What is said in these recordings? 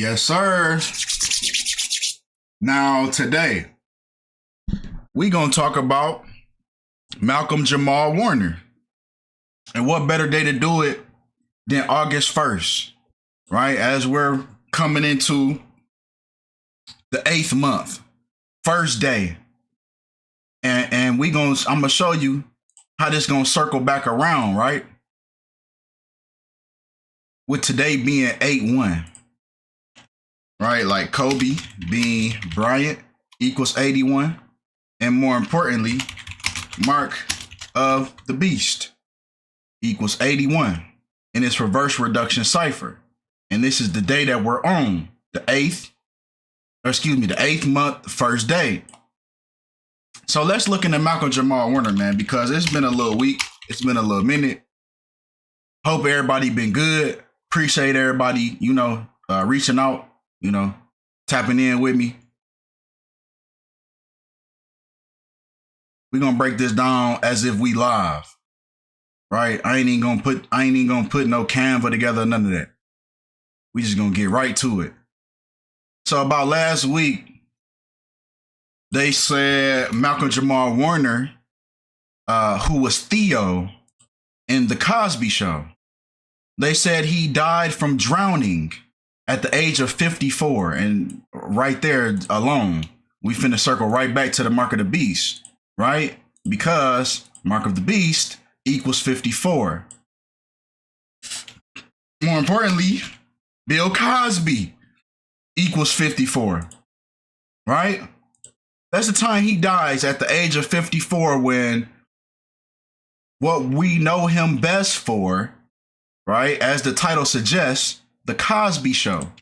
Yes, sir. Now, today, we going to talk about Malcolm-Jamal Warner. And what better day to do it than August 1st, right? As we're coming into the 8th month, first day. And I'm going to show you how this going to circle back around, right? With today being 8-1. Right, like Kobe being Bryant equals 81. And more importantly, Mark of the Beast equals 81 in its reverse reduction cipher. And this is the day that we're on, the 8th month, first day. So let's look into Malcolm-Jamal Warner, man, because it's been a little week. It's been a little minute. Hope everybody been good. Appreciate everybody, reaching out. Tapping in with me. We're gonna break this down as if we live. Right? I ain't even gonna put no Canva together, none of that. We just gonna get right to it. So about last week, they said Malcolm-Jamal Warner, who was Theo in the Cosby Show, they said he died from drowning at the age of 54, and right there alone, we finna circle right back to the Mark of the Beast, right? Because Mark of the Beast equals 54. More importantly, Bill Cosby equals 54, right? That's the time he dies, at the age of 54, when what we know him best for, right, as the title suggests, The Cosby Show.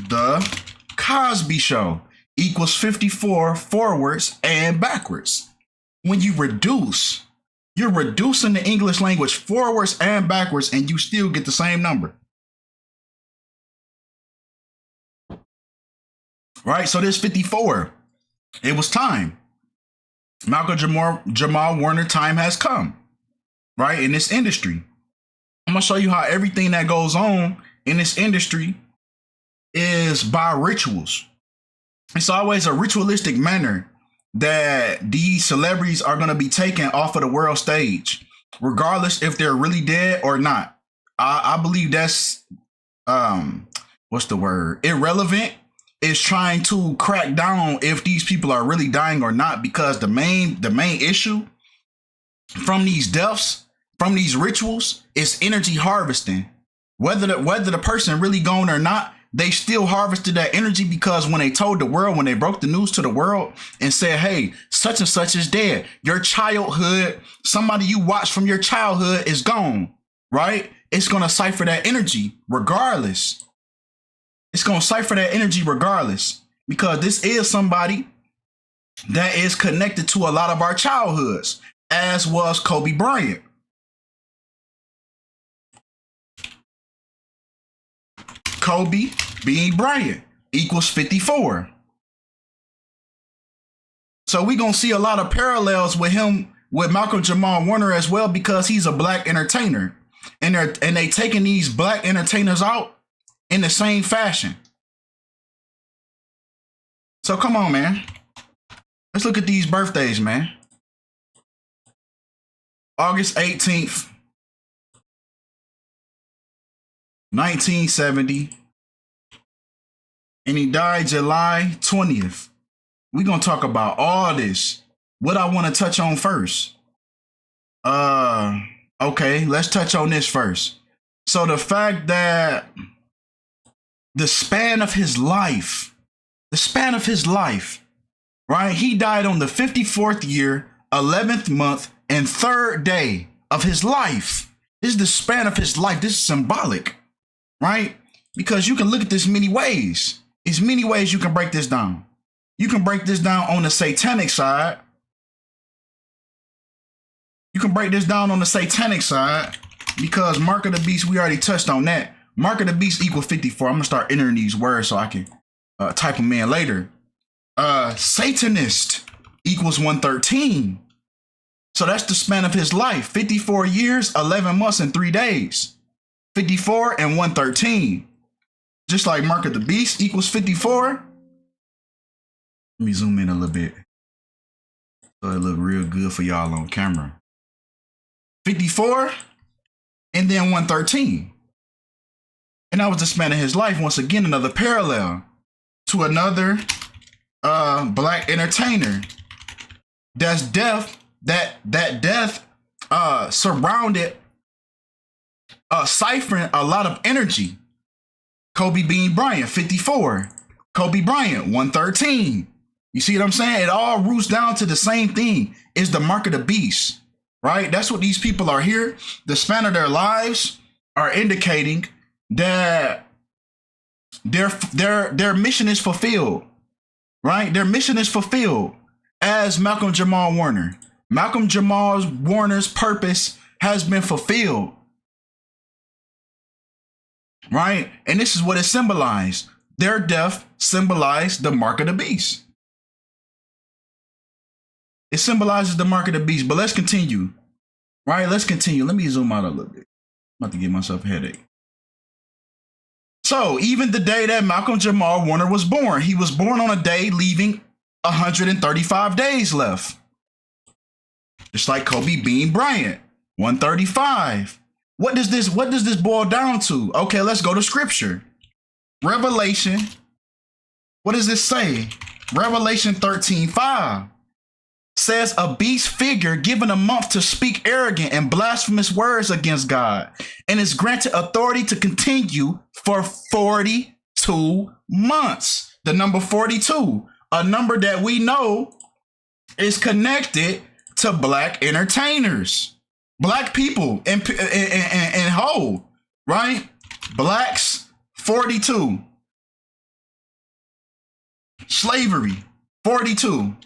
The Cosby Show equals 54 forwards and backwards. When you reduce, you're reducing the English language forwards and backwards, and you still get the same number. Right? So this 54, it was time. Malcolm-Jamal Warner, time has come, right, in this industry. I'm going to show you how everything that goes on in this industry is by rituals. It's always a ritualistic manner that these celebrities are going to be taken off of the world stage, regardless if they're really dead or not. I believe that's, irrelevant. Is trying to crack down if these people are really dying or not, because the main issue from these deaths, from these rituals, is energy harvesting. Whether the person really gone or not, they still harvested that energy, because when they told the world, when they broke the news to the world and said, hey, such and such is dead, your childhood, somebody you watched from your childhood is gone, right? It's going to cipher that energy regardless. It's going to cipher that energy regardless, because this is somebody that is connected to a lot of our childhoods, as was Kobe Bryant. Kobe being Bryant equals 54. So we're going to see a lot of parallels with him, with Malcolm-Jamal Warner as well, because he's a black entertainer. And they taking these black entertainers out in the same fashion. So come on, man. Let's look at these birthdays, man. August 18th. 1970, and he died July 20th. We're going to talk about all this. What I want to touch on first. Okay, let's touch on this first. So the fact that the span of his life, right? He died on the 54th year, 11th month, and 3rd day of his life. This is the span of his life. This is symbolic. Right? Because you can look at this many ways. There's many ways you can break this down. You can break this down on the satanic side. Because Mark of the Beast, we already touched on that. Mark of the Beast equals 54. I'm going to start entering these words so I can type them in later. Satanist equals 113. So that's the span of his life. 54 years, 11 months, and 3 days. 54 and 113. just like Mark of the Beast equals 54. Let me zoom in a little bit so it look real good for y'all on camera. 54 and then 113. And that was the span of his life. Once again, another parallel to another black entertainer. That's death. That death surrounded ciphering a lot of energy. Kobe Bean Bryant, 54. Kobe Bryant, 113. You see what I'm saying? It all roots down to the same thing. Is the mark of the beast, right? That's what these people are here. The span of their lives are indicating that their mission is fulfilled, right? Their mission is fulfilled as Malcolm-Jamal Warner. Malcolm-Jamal Warner's purpose has been fulfilled, right? And this is what it symbolized. Their death symbolized the mark of the beast. It symbolizes the mark of the beast. But let's continue, right? Let's continue. Let me zoom out a little bit. I'm about to give myself a headache. So even the day that Malcolm-Jamal Warner was born, he was born on a day leaving 135 days left. Just like Kobe Bean Bryant, 135. What does this boil down to? Okay, let's go to scripture. Revelation. What does this say? Revelation 13:5 says a beast figure given a month to speak arrogant and blasphemous words against God, and is granted authority to continue for 42 months. The number 42, a number that we know is connected to black entertainers, black people in whole, right? Blacks, 42. Slavery, 42.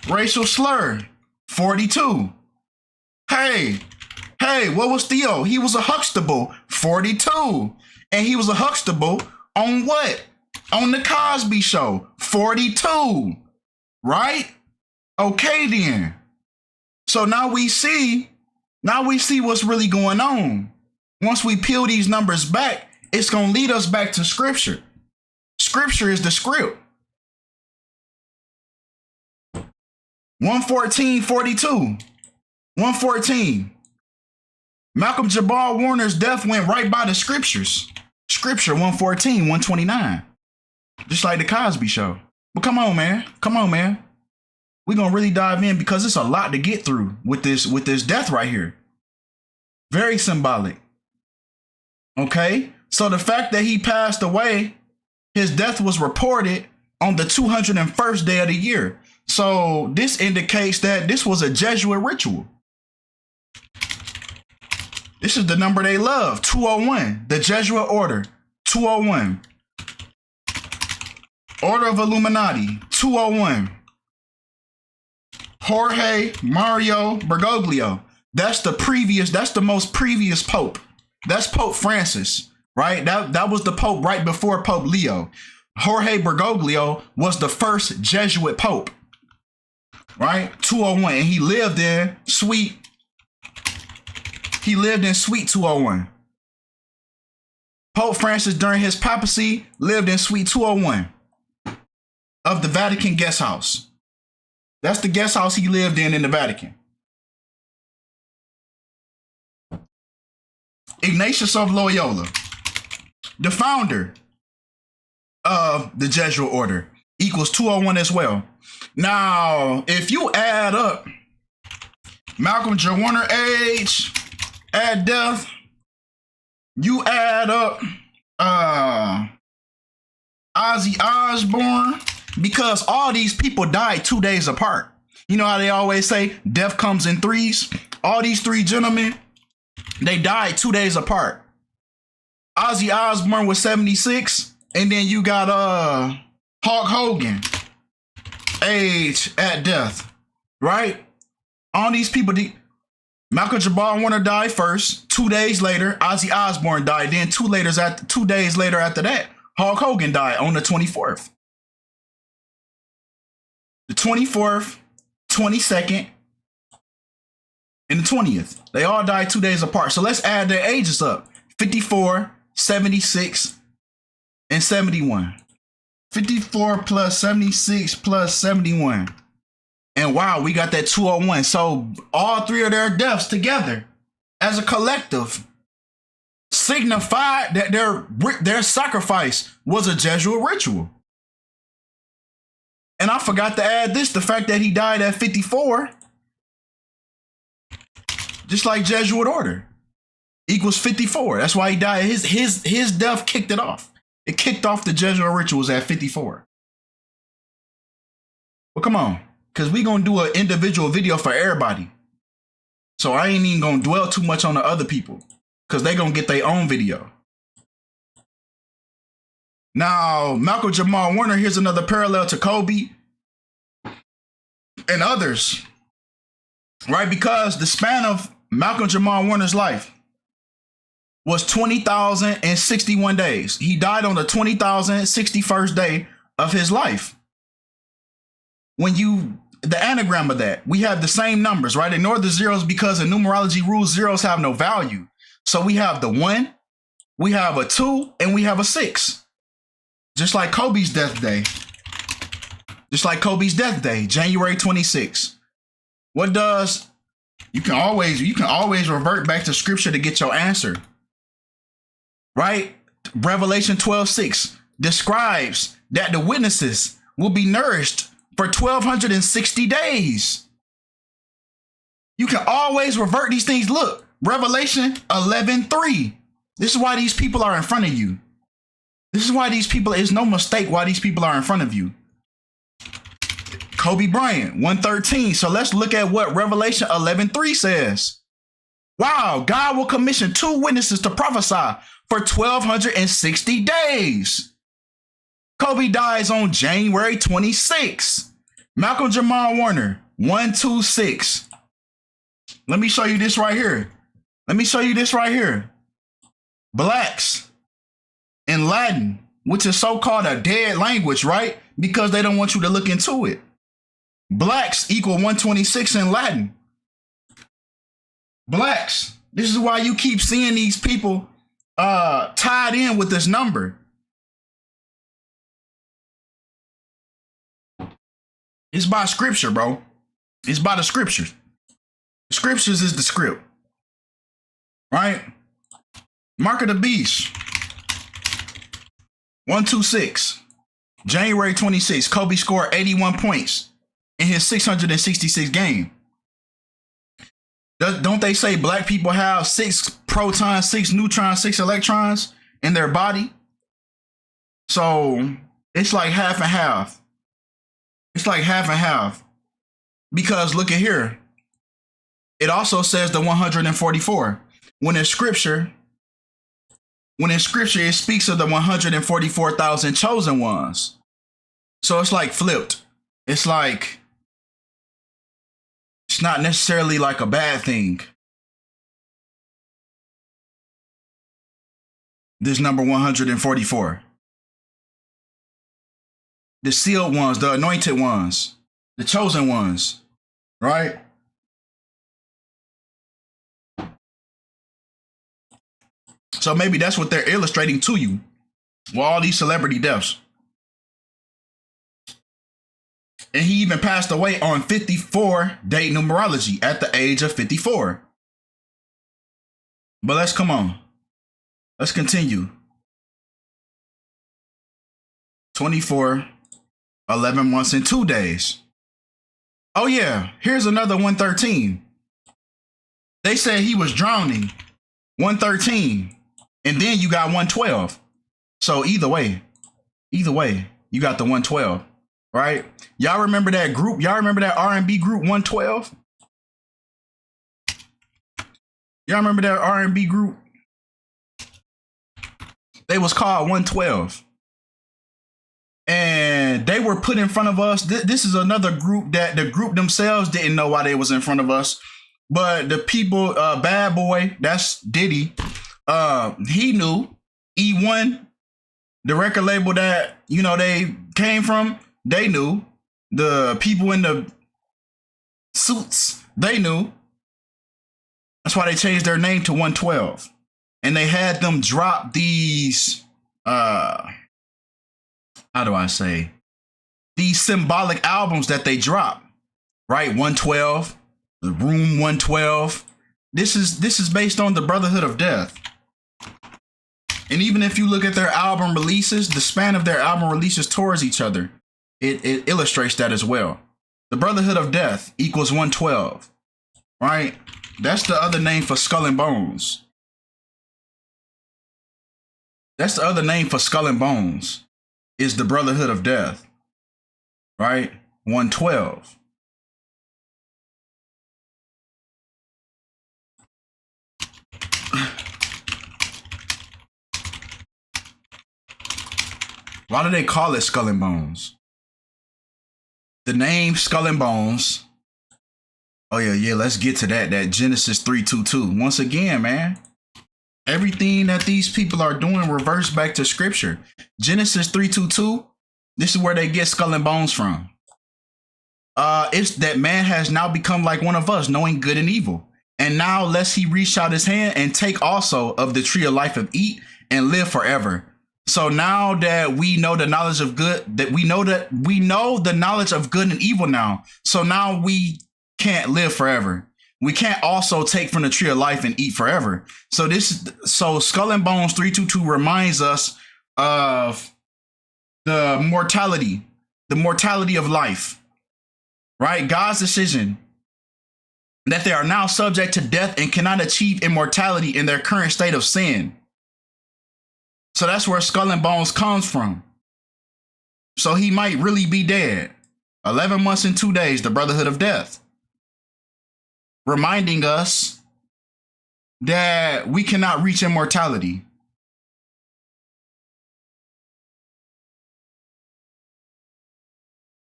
Racial slur, 42. Hey, what was Theo? He was a Huxtable, 42. And he was a Huxtable on what? On the Cosby Show, 42. Right? Okay then. So now we see what's really going on. Once we peel these numbers back, it's going to lead us back to scripture. Scripture is the script. 114:42. 114. Malcolm-Jamal Warner's death went right by the scriptures. Scripture 114, 129. Just like the Cosby Show. But come on, man. We're gonna really dive in because it's a lot to get through with this death right here. Very symbolic. Okay? So the fact that he passed away, his death was reported on the 201st day of the year. So this indicates that this was a Jesuit ritual. This is the number they love, 201, the Jesuit order, 201. Order of Illuminati, 201. Jorge Mario Bergoglio. That's the most previous pope. That's Pope Francis, right? That was the pope right before Pope Leo. Jorge Bergoglio was the first Jesuit pope, right? 201. And he lived in Suite 201. Pope Francis, during his papacy, lived in Suite 201 of the Vatican guest house. That's the guest house he lived in the Vatican. Ignatius of Loyola, the founder of the Jesuit order, equals 201 as well. Now, if you add up Malcolm-Jamal Warner age at death, you add up Ozzy Osbourne, because all these people died 2 days apart. You know how they always say death comes in threes? All these three gentlemen, they died 2 days apart. Ozzy Osbourne was 76, and then you got Hulk Hogan, age at death, right? All these people, Malcolm-Jamal Warner died first. 2 days later, Ozzy Osbourne died. Then 2 days later after that, Hulk Hogan died on the 24th. The 24th, 22nd, and the 20th. They all died 2 days apart. So let's add their ages up. 54, 76, and 71. 54 plus 76 plus 71. And wow, we got that 201. So all three of their deaths together as a collective signified that their sacrifice was a Jesuit ritual. And I forgot to add this, the fact that he died at 54, just like Jesuit order, equals 54. That's why he died. His death kicked it off. It kicked off the Jesuit rituals at 54. Well, come on, because we're going to do an individual video for everybody. So I ain't even going to dwell too much on the other people, because they're going to get their own video. Now, Malcolm-Jamal Warner, here's another parallel to Kobe and others, right? Because the span of Malcolm-Jamal Warner's life was 20,061 days. He died on the 20,061st day of his life. When the anagram of that, we have the same numbers, right? Ignore the zeros because in numerology rules, zeros have no value. So we have the 1, we have a 2, and we have a 6. Just like Kobe's death day. Just like Kobe's death day, January 26. What does, you can always revert back to scripture to get your answer. Right? Revelation 12:6 describes that the witnesses will be nourished for 1,260 days. You can always revert these things. Look, Revelation 11:3. This is why these people are in front of you. This is why these people, it's no mistake why these people are in front of you. Kobe Bryant, 113. So let's look at what Revelation 11:3 says. Wow, God will commission 2 witnesses to prophesy for 1,260 days. Kobe dies on January 26. Malcolm-Jamal Warner, 126. Let me show you this right here. Blacks in Latin, which is so-called a dead language, right? Because they don't want you to look into it. Blacks equal 126 in Latin. Blacks. This is why you keep seeing these people tied in with this number. It's by scripture, bro. It's by the scriptures. The scriptures is the script. Right? Mark of the beast. 126. January 26. Kobe scored 81 points in his 666 game. Don't they say black people have 6 protons, 6 neutrons, 6 electrons in their body? So it's like half and half. It's like half and half. Because look at here. It also says the 144. When in scripture it speaks of the 144,000 chosen ones. So it's like flipped. It's like, it's not necessarily like a bad thing. This number 144. The sealed ones, the anointed ones, the chosen ones, right? So maybe that's what they're illustrating to you with all these celebrity deaths. And he even passed away on 54 date numerology at the age of 54. But let's continue. 24, 11 months and 2 days. Oh yeah, here's another 113. They said he was drowning. 113. And then you got 112. So either way, you got the 112, right? Y'all remember that group? Y'all remember that R&B group 112? Y'all remember that R&B group? They was called 112. And they were put in front of us. This is another group that the group themselves didn't know why they was in front of us. But the people, Bad Boy, that's Diddy, he knew. E1, the record label that, they came from, they knew. The people in the suits, they knew. That's why they changed their name to 112. And they had them drop these how do I say, these symbolic albums that they drop, right? 112, the Room 112. This is based on the Brotherhood of Death. And even if you look at their album releases, the span of their album releases towards each other, it illustrates that as well. The Brotherhood of Death equals 112, right? That's the other name for Skull and Bones. That's the other name for Skull and Bones, is the Brotherhood of Death, right? 112. Why do they call it Skull and Bones? The name Skull and Bones. Oh yeah, let's get to that. That Genesis 3:22. Once again, man, everything that these people are doing reverts back to Scripture. Genesis 3:22. This is where they get Skull and Bones from. It's that man has now become like one of us, knowing good and evil. And now lest he reach out his hand and take also of the tree of life and eat and live forever. So now that we know the knowledge of good, that we know the knowledge of good and evil now. So now we can't live forever. We can't also take from the tree of life and eat forever. So Skull and Bones 3:22 reminds us of the mortality of life, right? God's decision that they are now subject to death and cannot achieve immortality in their current state of sin. So that's where Skull and Bones comes from. So he might really be dead. 11 months and 2 days, the Brotherhood of Death. Reminding us that we cannot reach immortality.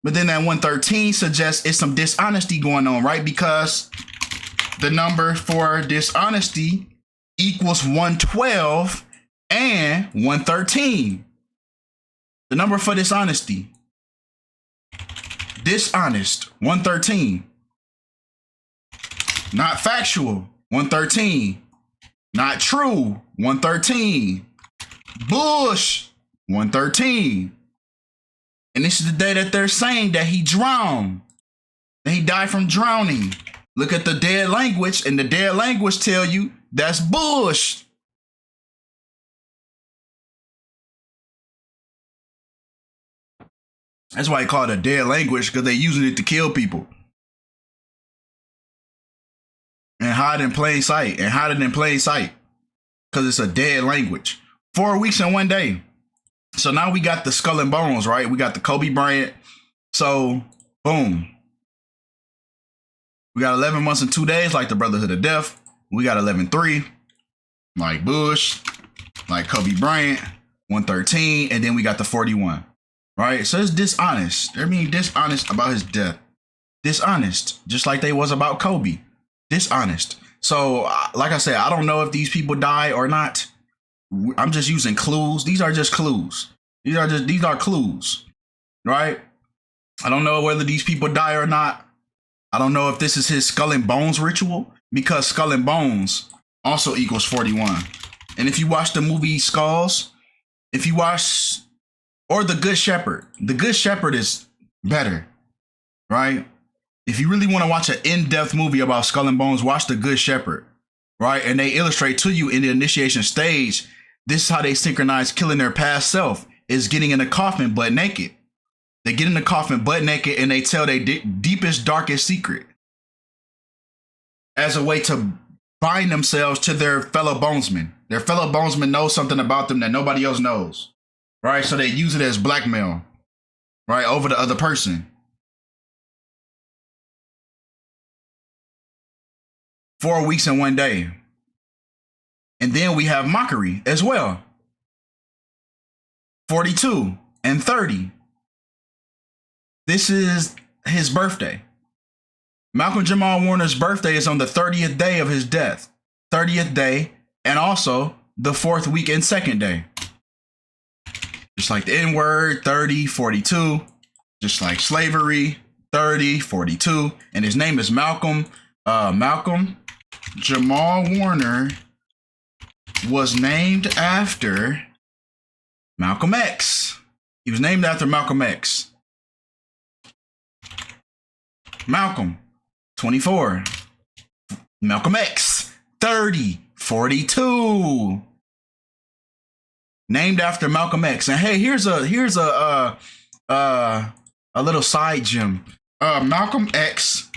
But then that 113 suggests it's some dishonesty going on, right? Because the number for dishonesty equals 112 and 113. The number for dishonesty. Dishonest, 113. Not factual, 113. Not true, 113. Bush, 113. And this is the day that they're saying that he drowned. That he died from drowning. Look at the dead language, and the dead language tell you that's bush. That's why they call it a dead language, because they're using it to kill people. And hide in plain sight. And hide it in plain sight. Because it's a dead language. 4 weeks and 1 day. So now we got the Skull and Bones, right? We got the Kobe Bryant. So, boom. We got 11 months and 2 days, like the Brotherhood of Death. We got 11-3, like Bush, like Kobe Bryant, 113, and then we got the 41, right? So it's dishonest. They're being dishonest about his death. Dishonest, just like they was about Kobe. Dishonest. So, like I said, I don't know if these people die or not. I'm just using clues. These are just clues. These are clues, right? I don't know whether these people die or not. I don't know if this is his Skull and Bones ritual, because Skull and Bones also equals 41. And if you watch the movie Skulls, or The Good Shepherd is better, right? If you really want to watch an in-depth movie about Skull and Bones, watch The Good Shepherd, right? And they illustrate to you in the initiation stage, this is how they synchronize killing their past self, is getting in a coffin butt naked. They get in the coffin butt naked and they tell their deepest, darkest secret as a way to bind themselves to their fellow bonesmen. Their fellow bonesmen know something about them that nobody else knows, right? So they use it as blackmail, right, over the other person. 4 weeks and 1 day. And then we have mockery as well. 42 and 30. This is his birthday. Malcolm-Jamal Warner's birthday is on the 30th day of his death. 30th day, and also the 4th week and 2nd day. Just like the N-word, 30, 42. Just like slavery, 30, 42. And his name is Malcolm-Jamal Warner was named after Malcolm X. He was named after Malcolm X. Malcolm, 24. Malcolm X, 30, 42. Named after Malcolm X. And hey, here's a little side gem. Malcolm X,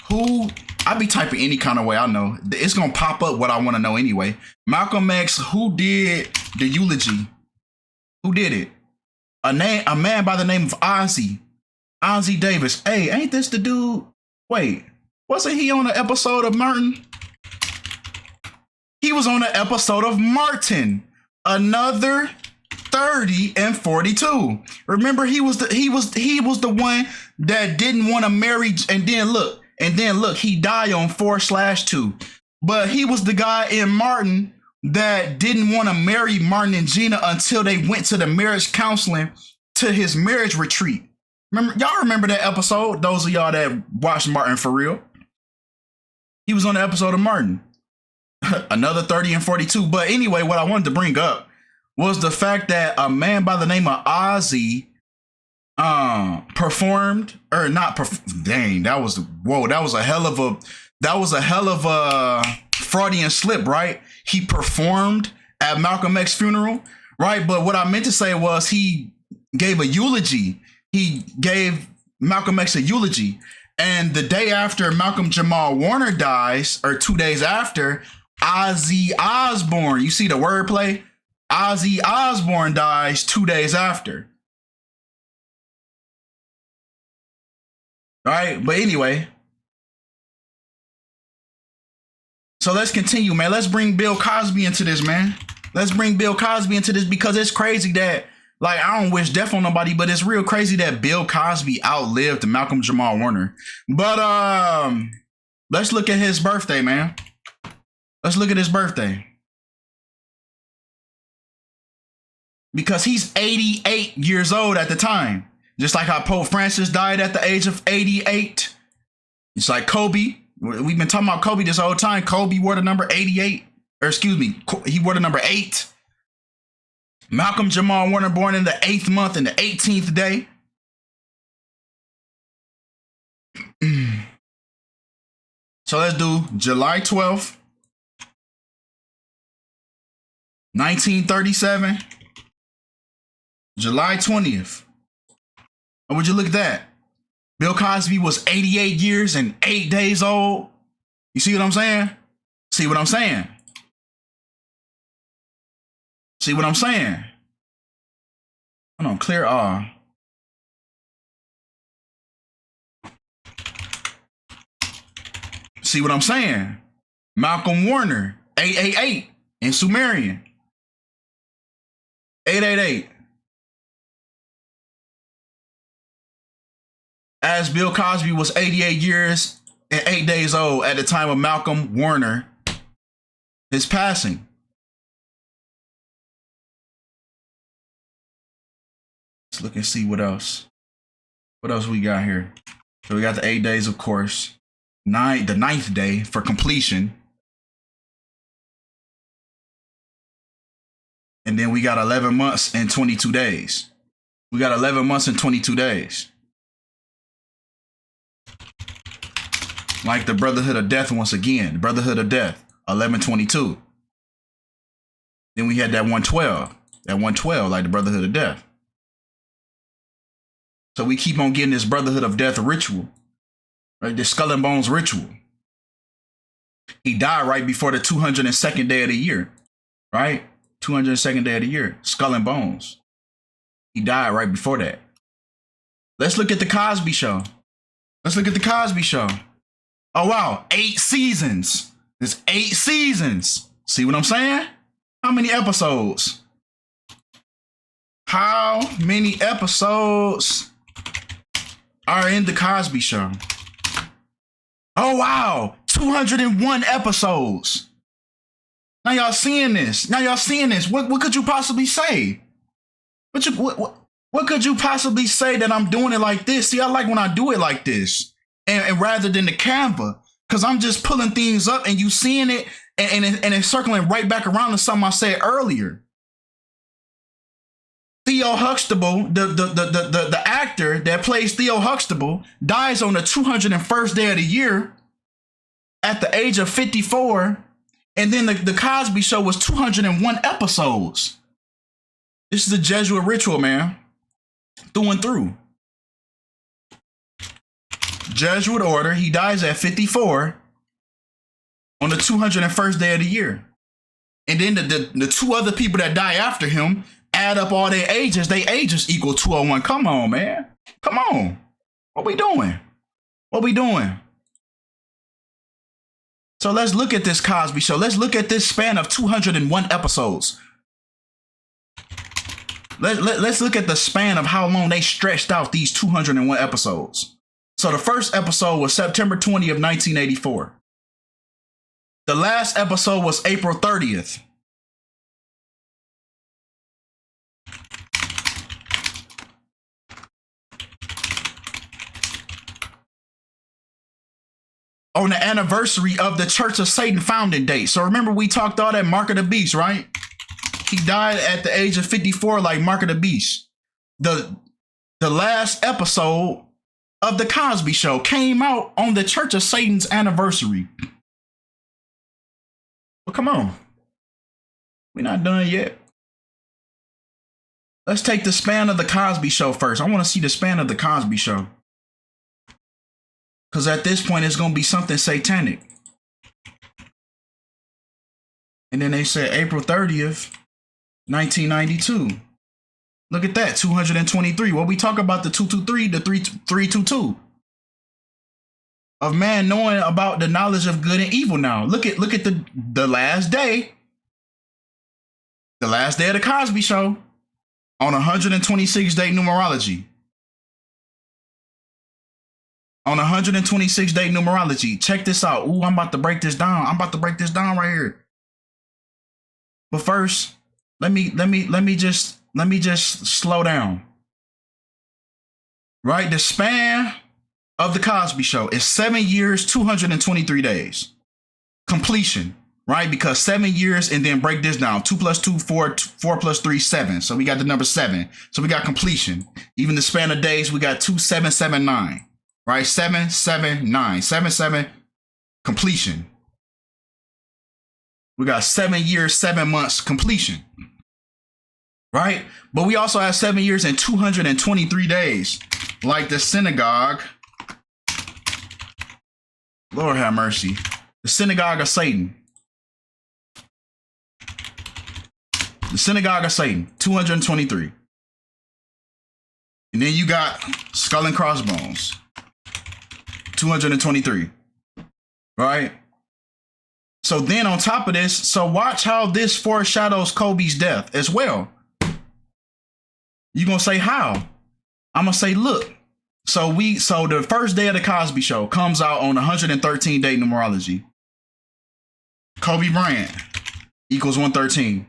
who I be typing any kind of way I know. It's gonna pop up what I want to know anyway. Malcolm X, who did the eulogy? Who did it? A man by the name of Ozzy Davis. Hey, ain't this the dude? Wait, wasn't he on an episode of Martin? He was on an episode of Martin. Another 30 and 42. Remember, he was the one that didn't want to marry, and then look, he died on 4/2. But he was the guy in Martin that didn't want to marry Martin and Gina until they went to the marriage counseling to his marriage retreat. Y'all remember that episode? Those of y'all that watched Martin for real. He was on the episode of Martin. Another 30 and 42. But anyway, what I wanted to bring up was the fact that a man by the name of Ozzy performed, or not dang, that was a hell of a Freudian slip, right? He performed at Malcolm X funeral, right? But what I meant to say was he gave a eulogy. He gave Malcolm X a eulogy. And the day after Malcolm-Jamal Warner dies, or 2 days after, Ozzy Osbourne, you see the wordplay? Ozzy Osbourne dies 2 days after. All right, but anyway. So let's continue, man. Let's bring Bill Cosby into this, man. Let's bring Bill Cosby into this, because it's crazy that, like, I don't wish death on nobody, but it's real crazy that Bill Cosby outlived Malcolm-Jamal Warner. But let's look at his birthday, man. Let's look at his birthday. Because he's 88 years old at the time. Just like how Pope Francis died at the age of 88. It's like Kobe. We've been talking about Kobe this whole time. Kobe wore the number 88. Or excuse me, he wore the number 8. Malcolm-Jamal Warner born in the 8th month and the 18th day. So let's do July 12th, 1937. July 20th. And would you look at that? Bill Cosby was 88 years and 8 days old. You see what I'm saying? See what I'm saying? See what I'm saying? Hold on, clear all. See what I'm saying? Malcolm Warner, 888 in Sumerian. 888. As Bill Cosby was 88 years and 8 days old at the time of Malcolm Warner, his passing. Let's look and see what else. What else we got here? So we got the 8 days, of course. The 9th day for completion. And then we got 11 months and 22 days. We got 11 months and 22 days. Like the Brotherhood of Death once again. Brotherhood of Death, 1122. Then we had that 112. That 112, like the Brotherhood of Death. So we keep on getting this Brotherhood of Death ritual. Right? This Skull and Bones ritual. He died right before the 202nd day of the year. Right? 202nd day of the year. Skull and Bones. He died right before that. Let's look at the Cosby Show. Let's look at the Cosby Show. Oh, wow. 8 seasons. There's 8 seasons. See what I'm saying? How many episodes? How many episodes are in the Cosby Show? Oh, wow. 201 episodes. Now y'all seeing this. What could you possibly say? What could you possibly say that I'm doing it like this? See, I like when I do it like this. And rather than the Canva, because I'm just pulling things up and you seeing it and it's circling right back around to something I said earlier. Theo Huxtable, the actor that plays Theo Huxtable, dies on the 201st day of the year at the age of 54. And then the Cosby Show was 201 episodes. This is a Jesuit ritual, man. Through and through. Jesuit order. He dies at 54 on the 201st day of the year. And then the two other people that die after him, add up all their ages. They ages equal 201. Come on, man. Come on. What we doing? What we doing? So let's look at this Cosby Show. Let's look at this span of 201 episodes. Let's look at the span of how long they stretched out these 201 episodes. So the first episode was September 20 of 1984. The last episode was April 30th. On the anniversary of the Church of Satan founding date. So remember we talked all that Mark of the Beast, right? He died at the age of 54 like Mark of the Beast. The last episode of the Cosby Show came out on the Church of Satan's anniversary. Well, come on. We're not done yet. Let's take the span of the Cosby Show first. I want to see the span of the Cosby Show. Because at this point, it's going to be something satanic. And then they said April 30th, 1992. Look at that, 223. Well, we talk about the 223, the 322. Of man knowing about the knowledge of good and evil now. Look at the last day. The last day of the Cosby Show on 126-day numerology. On 126-day numerology. Check this out. Ooh, I'm about to break this down. I'm about to break this down right here. But first, let me just slow down. Right? The span of the Cosby Show is 7 years, 223 days. Completion, right? Because 7 years, and then break this down. 2 plus 2, 4, 4 plus 3, 7. So we got the number 7. So we got completion. Even the span of days, we got 2, 7, 7, 9. Right? 7, 7, 9. 7, 7, completion. We got 7 years, 7 months, completion. Right? But we also have 7 years and 223 days. Like the synagogue. Lord have mercy. The synagogue of Satan. The synagogue of Satan, 223. And then you got skull and crossbones, 223. Right? So then on top of this, so watch how this foreshadows Kobe's death as well. You're going to say how? I'm going to say, look. So the first day of the Cosby Show comes out on 113-day numerology. Kobe Bryant equals 113.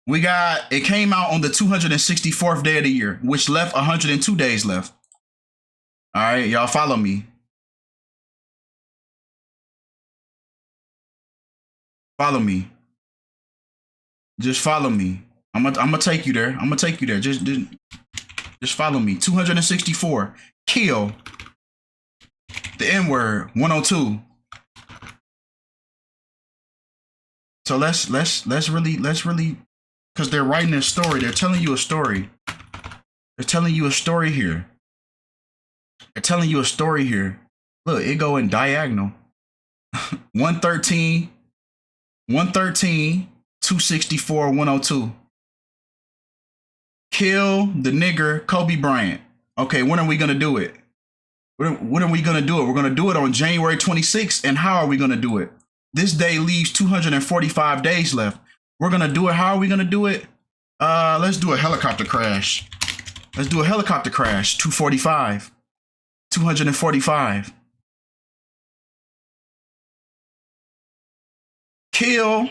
It came out on the 264th day of the year, which left 102 days left. All right, y'all follow me. Follow me. Just follow me. I'm gonna take you there. I'm gonna take you there. Just follow me. 264. Kill. The N-word. 102. So let's really, because they're writing a story. They're telling you a story. They're telling you a story here. They're telling you a story here. Look, it go in diagonal. 113, 264, 102. Kill the nigger Kobe Bryant. Okay, when are we gonna do it? When are we gonna do it? We're gonna do it on January 26th. And how are we gonna do it? This day leaves 245 days left. We're gonna do it. How are we gonna do it? Let's do a helicopter crash. Let's do a helicopter crash. 245. 245. Kill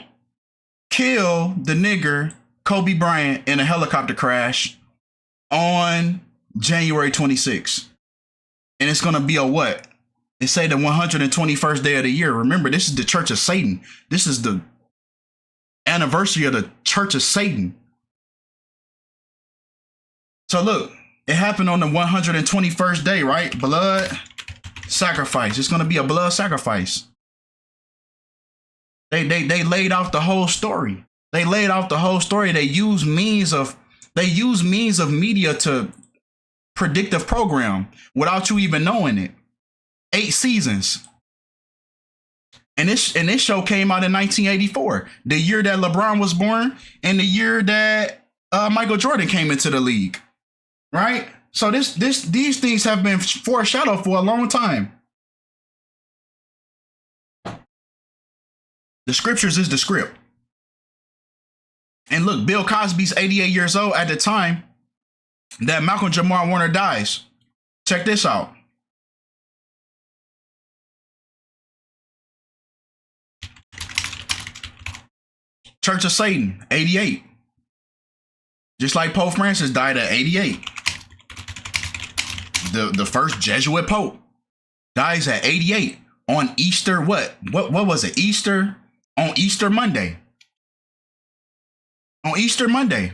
the nigger Kobe Bryant in a helicopter crash on January 26th. And it's going to be a what? It say the 121st day of the year. Remember, this is the Church of Satan. This is the anniversary of the Church of Satan. So look, it happened on the 121st day, right? Blood sacrifice. It's going to be a blood sacrifice. They laid out the whole story. They laid out the whole story. They use means of media to predictive program without you even knowing it. 8 seasons. And this show came out in 1984, the year that LeBron was born and the year that Michael Jordan came into the league. Right? So these things have been foreshadowed for a long time. The scriptures is the script. And look, Bill Cosby's 88 years old at the time that Malcolm-Jamal Warner dies. Check this out. Church of Satan, 88. Just like Pope Francis died at 88. The first Jesuit Pope dies at 88 on Easter. What was it? Easter, on Easter Monday. On Easter Monday.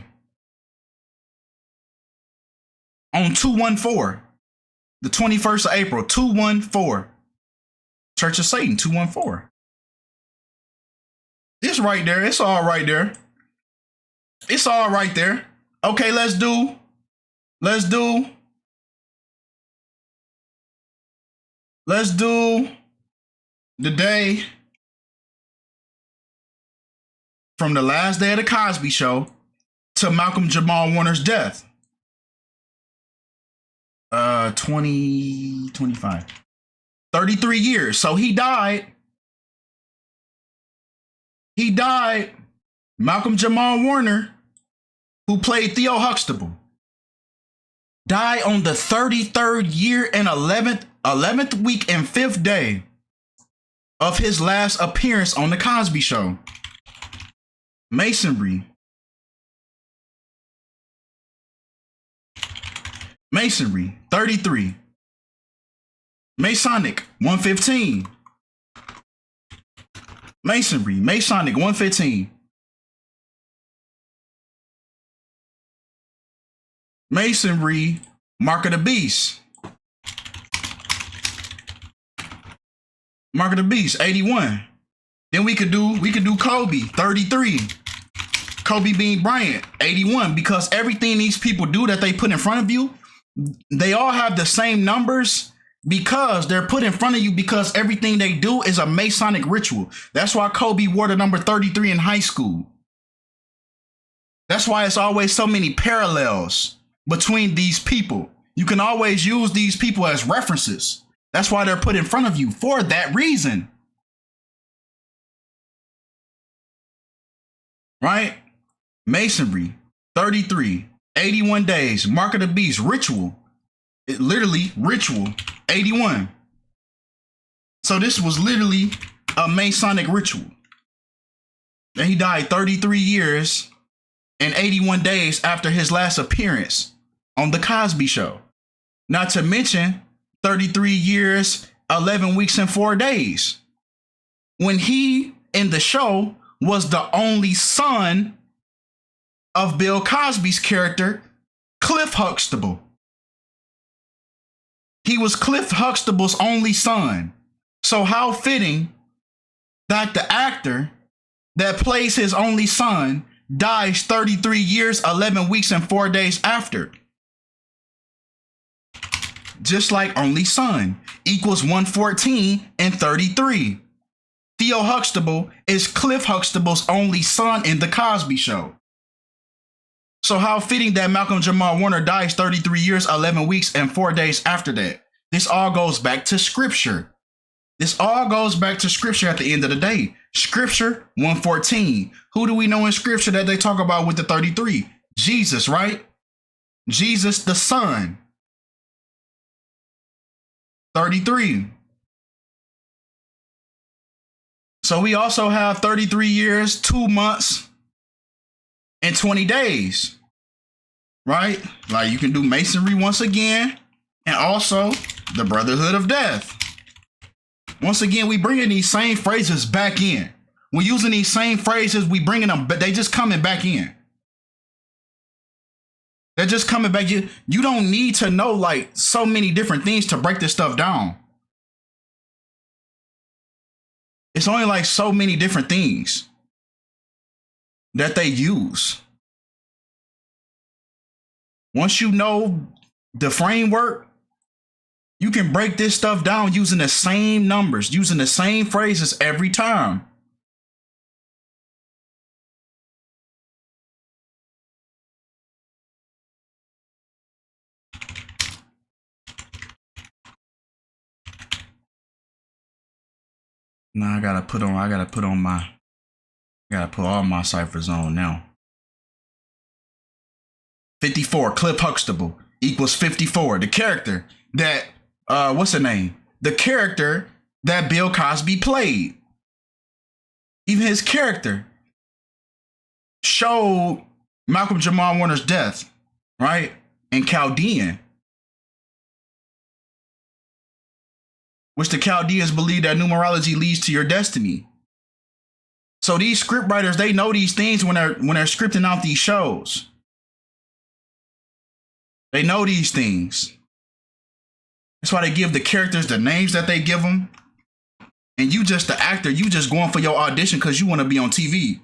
On 214. The 21st of April, 214. Church of Satan, 214. It's right there. It's all right there. It's all right there. Okay, let's do the day from the last day of the Cosby Show to Malcolm-Jamal Warner's death. 25. 33 years. So he died. Malcolm-Jamal Warner, who played Theo Huxtable, died on the 33rd year and 11th week and 5th day of his last appearance on the Cosby Show. Masonry, 33. Masonic, 115. Masonic, 115. Masonry, Mark of the Beast. Mark of the Beast, 81. Then we could do Kobe, 33. Kobe Bean Bryant, 81. Because everything these people do that they put in front of you, they all have the same numbers because they're put in front of you because everything they do is a Masonic ritual. That's why Kobe wore the number 33 in high school. That's why it's always so many parallels between these people. You can always use these people as references. That's why they're put in front of you for that reason. Right? Masonry, 33, 81 days, Mark of the Beast, ritual. It literally ritual, 81. So this was literally a Masonic ritual. And he died 33 years and 81 days after his last appearance on the Cosby Show. Not to mention 33 years, 11 weeks and 4 days. When he in the show was the only son of Bill Cosby's character, Cliff Huxtable. He was Cliff Huxtable's only son. So how fitting that the actor that plays his only son dies 33 years, 11 weeks, and 4 days after. Just like only son equals 114 and 33. Theo Huxtable is Cliff Huxtable's only son in the Cosby Show. So how fitting that Malcolm-Jamal Warner dies 33 years, 11 weeks, and 4 days after that. This all goes back to scripture. This all goes back to scripture at the end of the day. Scripture 114. Who do we know in scripture that they talk about with the 33? Jesus, right? Jesus the Son. 33. So we also have 33 years, 2 months, and 20 days. Right? Like you can do Masonry once again, and also the Brotherhood of Death. Once again, we bringing these same phrases back in. We're using these same phrases, we bringing them, but they just coming back in. They're just coming back. You don't need to know like so many different things to break this stuff down. It's only like so many different things that they use. Once you know the framework, you can break this stuff down using the same numbers, using the same phrases every time. Now I gotta put all my ciphers on now. 54, Cliff Huxtable equals 54. The character that, what's the name? The character that Bill Cosby played. Even his character showed Malcolm-Jamal Warner's death, right? In Chaldean. Which the Chaldeans believe that numerology leads to your destiny. So these script writers, they know these things when they're scripting out these shows. They know these things. That's why they give the characters the names that they give them. And you just the actor, you just going for your audition because you want to be on TV.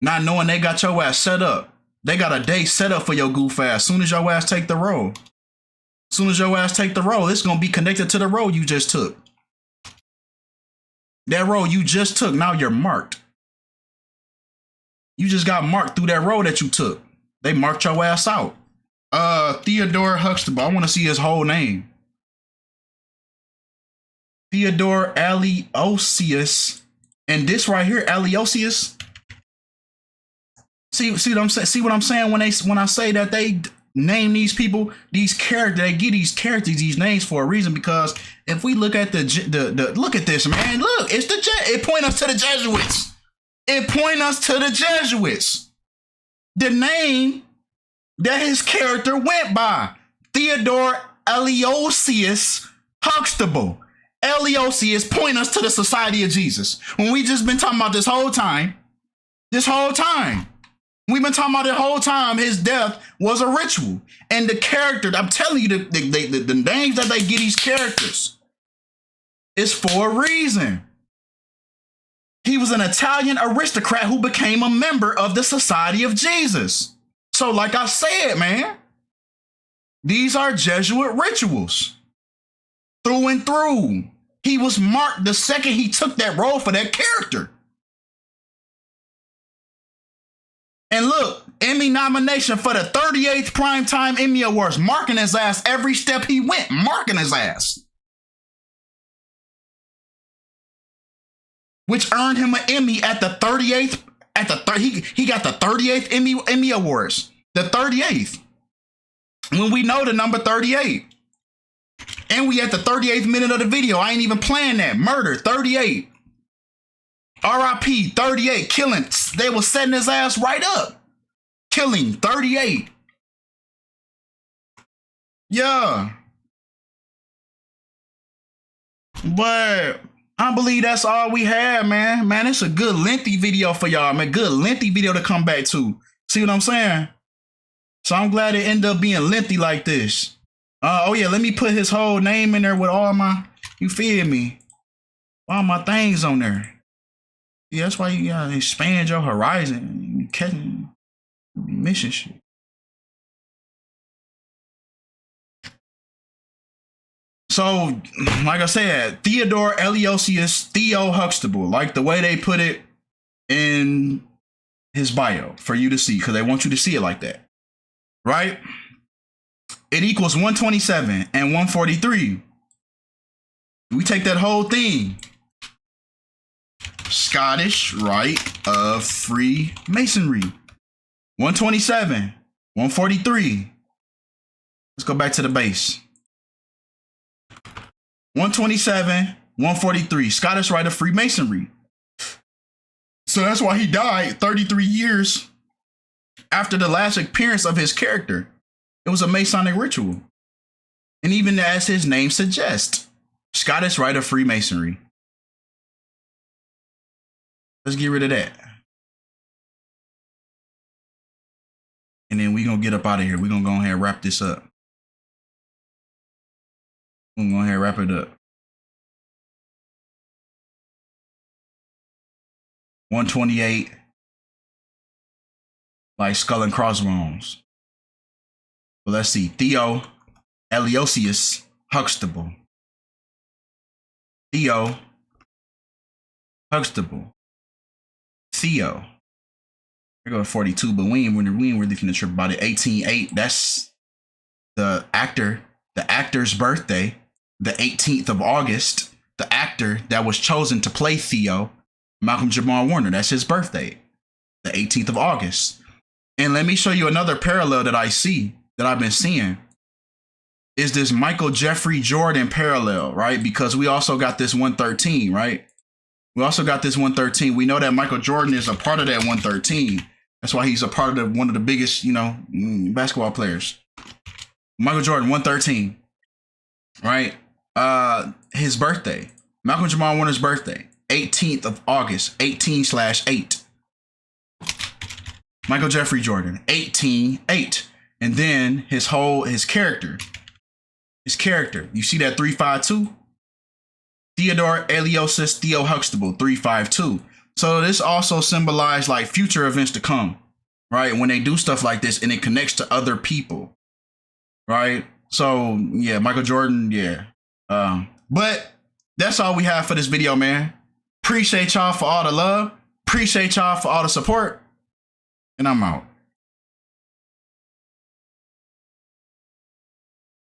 Not knowing they got your ass set up. They got a day set up for your goof ass. Soon as your ass take the role. Soon as your ass take the role, it's going to be connected to the role you just took. That role you just took, now you're marked. You just got marked through that role that you took. They marked your ass out. Theodore Huxtable. I want to see his whole name. Theodore Aleosius. And this right here, Aleosius. See what I'm saying? See what I'm saying when I say that they name these people, these characters, they give these characters these names for a reason. Because if we look at the look at this, man, look, it's it point us to the Jesuits. It point us to the Jesuits. The name that his character went by, Theodore Aleosius Huxtable. Aleosius point us to the Society of Jesus. When we just been talking about this whole time, we've been talking about the whole time his death was a ritual. And the character, I'm telling you, the names that they give these characters is for a reason. He was an Italian aristocrat who became a member of the Society of Jesus. So like I said, man, these are Jesuit rituals. Through and through. He was marked the second he took that role for that character. And look, Emmy nomination for the 38th Primetime Emmy Awards, marking his ass every step he went, marking his ass. Which earned him an Emmy at the 38th, he got the 38th Emmy Awards, the 38th. When we know the number 38. And we at the 38th minute of the video. I ain't even playing that. Murder, 38. RIP, 38. Killing. They was setting his ass right up. Killing, 38. Yeah. But I believe that's all we had, man. Man, it's a good lengthy video for y'all, man. Good lengthy video to come back to. See what I'm saying? So I'm glad it ended up being lengthy like this. Oh yeah, let me put his whole name in there with all my, you feel me? All my things on there. Yeah, that's why you gotta expand your horizon. You catching, you be missing shit. So, like I said, Theodore Aleosius Theo Huxtable, like the way they put it in his bio for you to see, because they want you to see it like that, right? It equals 127 and 143. We take that whole thing. Scottish Rite of Freemasonry. 127, 143. Let's go back to the base. 127, 143. Scottish Rite of Freemasonry. So that's why he died 33 years after the last appearance of his character. It was a Masonic ritual. And even as his name suggests, Scottish Rite of Freemasonry. Let's get rid of that. and then we gonna get up out of here. We gonna go ahead and wrap this up. We're gonna go ahead and wrap it up. 128, like skull and crossbones. Well, let's see. Theo Eliosius Huxtable. Theo Huxtable. Theo. Here go 42, but we ain't really finna trip about it. 18-8. That's the actor's birthday. The 18th of August. The actor that was chosen to play Theo, Malcolm-Jamal Warner. That's his birthday. The 18th of August. And let me show you another parallel that I see, that I've been seeing, is this Michael Jeffrey Jordan parallel, right? Because we also got this 113, right? We also got this 113. We know that Michael Jordan is a part of that 113. That's why he's a part of one of the biggest, basketball players. Michael Jordan, 113, right? His birthday, Malcolm-Jamal Warner's birthday, 18th of August, 18/8. Michael Jeffrey Jordan, 18-8. And then his character, you see that 352? Theodore Eliosius Theo Huxtable, 352. So this also symbolized like future events to come, right? When they do stuff like this and it connects to other people, right? So yeah, Michael Jordan, yeah. But that's all we have for this video, man. Appreciate y'all for all the love. Appreciate y'all for all the support. And I'm out.